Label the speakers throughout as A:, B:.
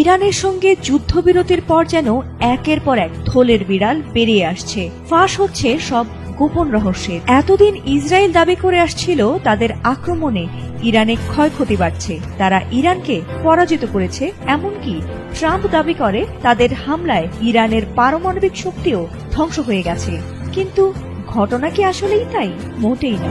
A: ইরানের সঙ্গে যুদ্ধবিরতির পর যেন একের পর এক থলের বিড়াল বেরিয়ে আসছে, ফাঁস হচ্ছে সব গোপন রহস্যের। এতদিন ইসরায়েল দাবি করে আসছিল তাদের আক্রমণে ইরানে ক্ষয়ক্ষতি বাড়ছে, তারা ইরানকে পরাজিত করেছে। এমনকি ট্রাম্প দাবি করে তাদের হামলায় ইরানের পারমাণবিক শক্তিও ধ্বংস হয়ে গেছে। কিন্তু ঘটনা কি আসলেই তাই? মোটেই না।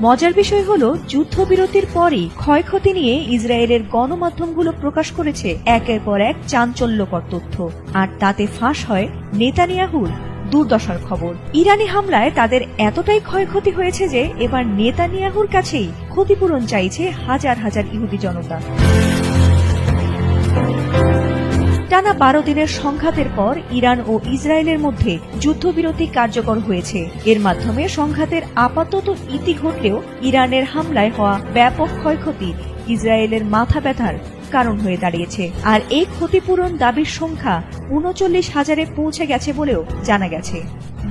A: মজার বিষয় হলো, যুদ্ধবিরতির পরই ক্ষয়ক্ষতি নিয়ে ইসরায়েলের গণমাধ্যমগুলো প্রকাশ করেছে একের পর এক চাঞ্চল্যকর তথ্য, আর তাতে ফাঁস হয় নেতানিয়াহুর দুর্দশার খবর। ইরানি হামলায় তাদের এতটাই ক্ষয়ক্ষতি হয়েছে যে এবার নেতানিয়াহুর কাছেই ক্ষতিপূরণ চাইছে হাজার হাজার ইহুদি জনতা। টানা 12 দিনের সংঘাতের পর ইরান ও ইসরায়েলের মধ্যে যুদ্ধবিরতি কার্যকর হয়েছে। এর মাধ্যমে সংঘাতের আপাতত ইতি ঘটলেও ইরানের হামলায় হওয়া ব্যাপক ক্ষয়ক্ষতি ইসরায়েলের মাথা ব্যথার কারণ হয়ে দাঁড়িয়েছে। আর এই ক্ষতিপূরণ দাবির সংখ্যা ৩৯,০০০-এ পৌঁছে গেছে বলেও জানা গেছে।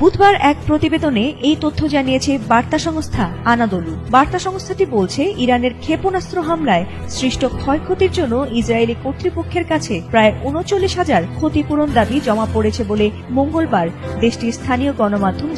A: বুধবার এক প্রতিবেদনে এই তথ্য জানিয়েছে বার্তা সংস্থা আনাদোলু। বার্তা সংস্থাটি বলছে, ইরানের ক্ষেপণাস্ত্র হামলায় সৃষ্ট ক্ষয়ক্ষতির জন্য ইসরায়েলি কর্তৃপক্ষের কাছে প্রায় ৩৯,০০০ ক্ষতিপূরণ দাবি জমা পড়েছে বলে মঙ্গলবার দেশটির স্থানীয় গণমাধ্যম